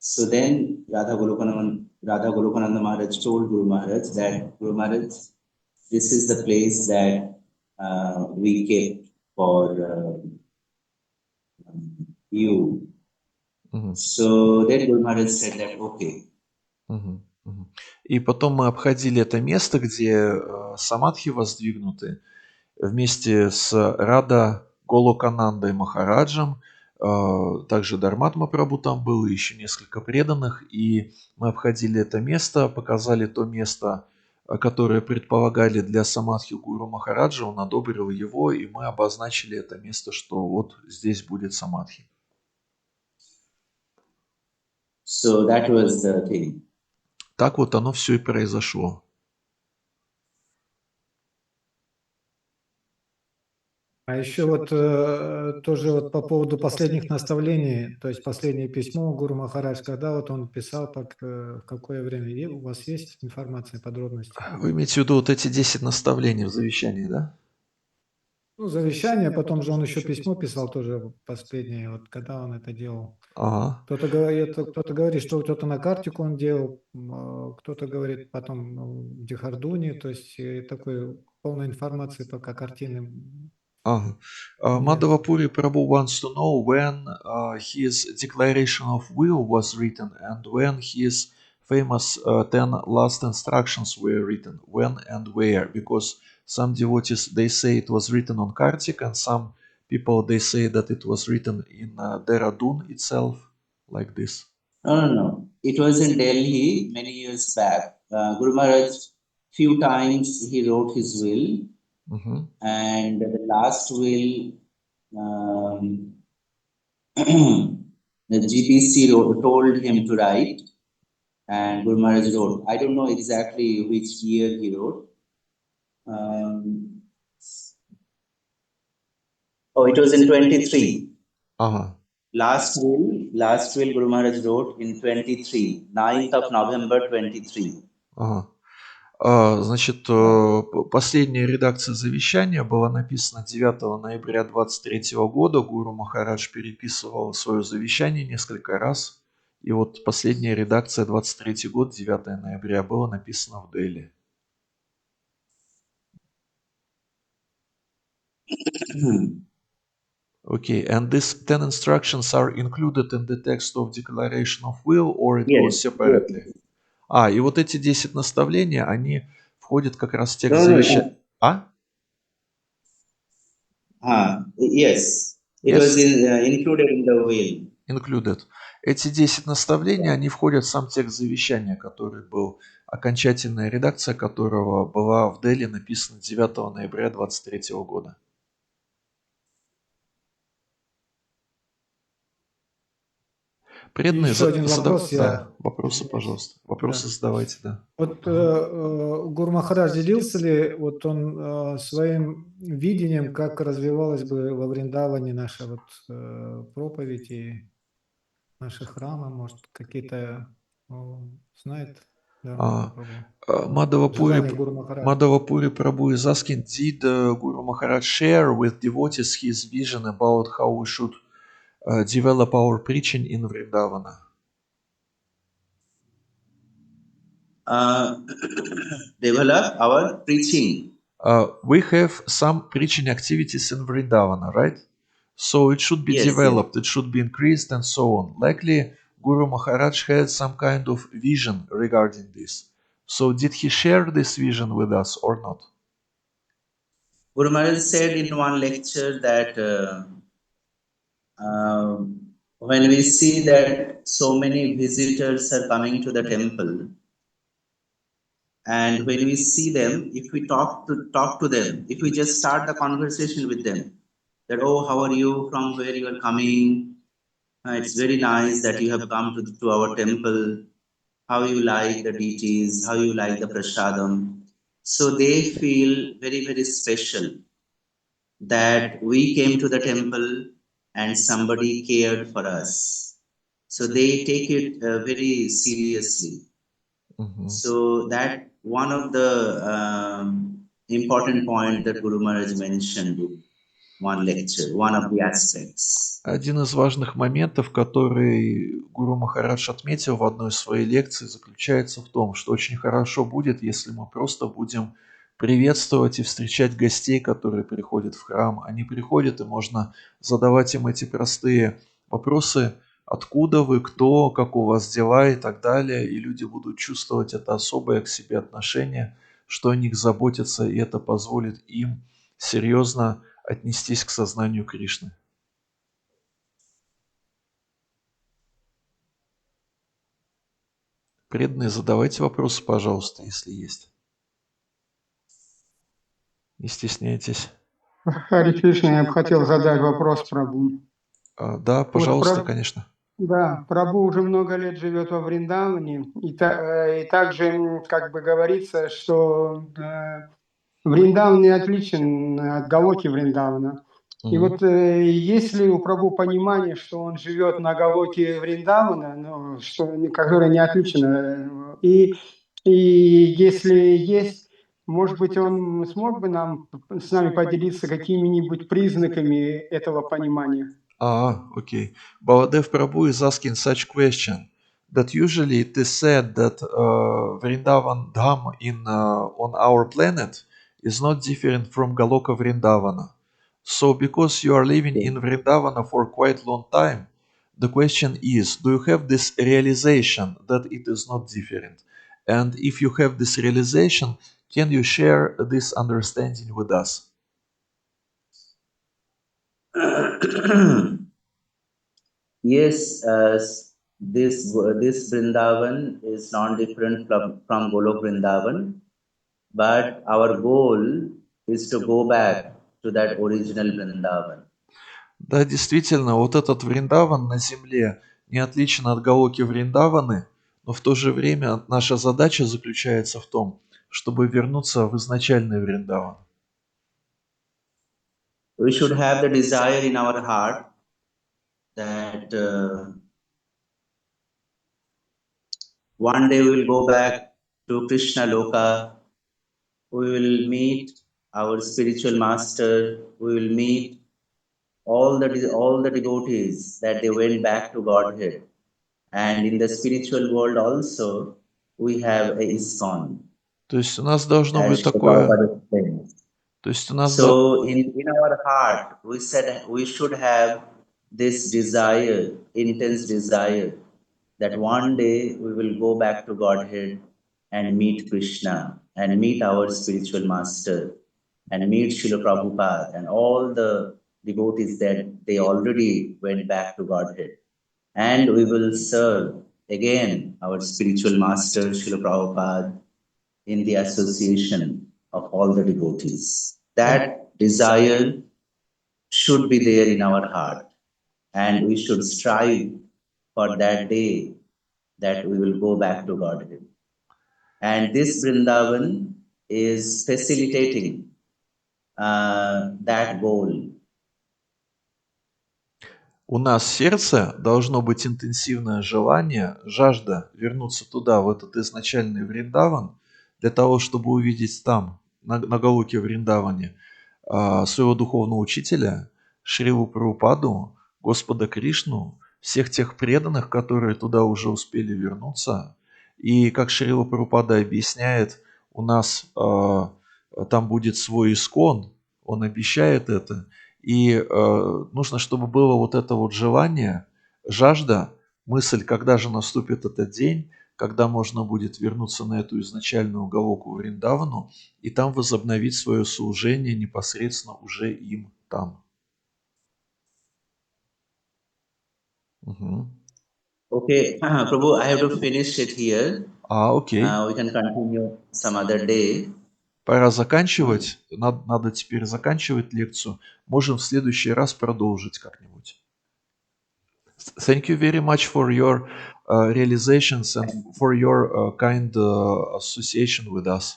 so then Radha Golokananda Maharaj told Guru Maharaj that, Guru Maharaj, this is the place that we kept for you. So then Guru Maharaj said that, okay. И потом мы обходили это место, где самадхи воздвигнуты, вместе с Рада Голоканандой Махараджем, также Дхарматма Прабху там был, и еще несколько преданных, и мы обходили это место, показали то место, которое предполагали для самадхи Гуру Махараджа, он одобрил его, и мы обозначили это место, что вот здесь будет самадхи. So that was the thing. Так вот оно все и произошло. А еще вот тоже вот по поводу последних наставлений, то есть последнее письмо Гуру Махарадж, когда вот он писал, в какое время, у вас есть информация, подробности? Вы имеете в виду вот эти 10 наставлений в завещании, да? Ну, завещание, потом же он еще письмо писал тоже последнее, вот когда он это делал. Ага. Кто-то говорит, что кто-то на картику он делал, кто-то говорит потом в Дихардуне, то есть такой полной информации пока картины. Madhava-Puri Prabhu wants to know when his declaration of will was written and when his famous 10 last instructions were written, when and where, because some devotees, they say it was written on Kartik, and some people, they say that it was written in Dehradun itself, like this. No. It was in Delhi many years back. Guru Maharaj, few times he wrote his will, and the last will, the GPC told him to write, and Guru Maharaj wrote. I don't know exactly which year he wrote. It was in 23. Last will Guru Maharaj wrote in 23, 9th of November 23. Значит, последняя редакция завещания была написана 9 ноября 23 года. Гуру Махарадж переписывал свое завещание несколько раз. И вот последняя редакция 23 год, 9 ноября, была написана в Дели. Okay, and these 10 instructions are included in the text of Declaration of Will, or it goes separately? И вот эти 10 наставлений, они входят как раз в текст завещания. Yes. It was included in the will. Included. Эти 10 наставлений, они входят в сам текст завещания, который был, окончательная редакция которого была в Дели написана 9 ноября 23 года. Преданные, еще один вопрос. Вопросы, пожалуйста. Вопросы задавайте, да. Вот Гуру Махарадж делился ли вот он своим видением, как развивалась бы во Вриндаване наша вот проповедь и наши храмы, может, какие-то знает? Да, А, Махапрабху. Madhava-Puri Желание Гуру Махараджа. Madhava-Puri Prabhu is asking, did Guru Maharaj share with devotees his vision about how we should develop our preaching in Vrindavana? Develop our preaching. We have some preaching activities in Vrindavana, right? So it should be Yes, developed, it should be increased, and so on. Likely, Guru Maharaj had some kind of vision regarding this. So did he share this vision with us or not? Guru Maharaj said in one lecture that when we see that so many visitors are coming to the temple, and when we see them, if we talk to them, if we just start the conversation with them, that oh, how are you, from where you are coming, it's very nice that you have come to our temple, how you like the deities, how you like the prasadam. So they feel very, very special that we came to the temple and somebody cared for us. So they take it very seriously. So that one of the important point that Guru Maharaj mentioned in one lecture, one of the aspects. Один из важных моментов, который Гуру Махарадж отметил в одной из своих лекций, заключается в том, что очень хорошо будет, если мы просто будем приветствовать и встречать гостей, которые приходят в храм. Они приходят, и можно задавать им эти простые вопросы: откуда вы, кто, как у вас дела и так далее. И люди будут чувствовать это особое к себе отношение, что о них заботятся, и это позволит им серьезно отнестись к сознанию Кришны. Преданные, задавайте вопросы, пожалуйста, если есть. Не стесняйтесь. Хари Кришна, я бы хотел задать вопрос Прабху. Да, пожалуйста, конечно. Да, Прабху уже много лет живет во Вриндаване, и также как бы говорится, что Вриндаван не отличен от Галоки Вриндавана. И вот есть ли у Прабху понимание, что он живет на Галоке Вриндавана, ну, которое не отличено, и если есть, может быть, он смог бы с нами поделиться какими-нибудь признаками этого понимания? Okay. Baladev Prabhu is asking such question that usually it is said that Vrindavan Dham on our planet is not different from Galoka Vrindavana. So because you are living in Vrindavana for quite long time, the question is, do you have this realization that it is not different? And if you have this realization, can you share this understanding with us? Yes, this Vrindavan is not different from Golok Vrindavan, but our goal is to go back to that original Vrindavan. Да, действительно, вот этот Вриндаван на земле не отличен от Галоки Вриндаваны, но в то же время наша задача заключается в том, чтобы вернуться в изначальный Вриндаван. We should have the desire in our heart that one day we will go back to Krishna Loka, we will meet our spiritual master, we will meet all the devotees that they went back to Godhead. And in the spiritual world also, we have a ISKCON. То есть у нас должно As быть Srila такое... Prabhupada explains. То есть у нас So in our heart, we said we should have this desire, intense desire, that one day we will go back to Godhead and meet Krishna and meet our spiritual master and meet Srila Prabhupada and all the devotees that they already went back to Godhead. And we will serve again our spiritual master Srila Prabhupada in the association of all the devotees. That desire should be there in our heart, and we should strive for that day that we will go back to Godhead. And this Vrindavan is facilitating that goal. у нас в сердце должно быть интенсивное желание, жажда вернуться туда, в этот изначальный Вриндаван, для того, чтобы увидеть там, на Галоке Вриндаване, своего духовного учителя, Шрилу Прабхупаду, Господа Кришну, всех тех преданных, которые туда уже успели вернуться. И как Шрила Прабхупада объясняет, у нас там будет свой искон, он обещает это. И нужно, чтобы было вот это вот желание, жажда, мысль, когда же наступит этот день, когда можно будет вернуться на эту изначальную Галоку Вриндавану и там возобновить свое служение непосредственно уже им там. Угу. Okay, Prabhu, I have to finish it here. Окей. We can continue some other day. Пора заканчивать. Надо теперь заканчивать лекцию. Можем в следующий раз продолжить как-нибудь. Thank you very much for your realizations and for your kind association with us.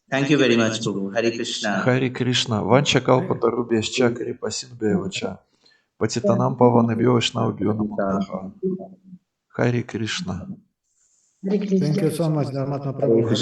Thank you very much, Prabhu. Hare Krishna. Хари Кришна. Ванча калпатарубьясча крипасинбевача. Патитанам паванабьё вишнавбьё намундаха. Хари Кришна. Thank you so much, Dharmatma Prabhu. Hare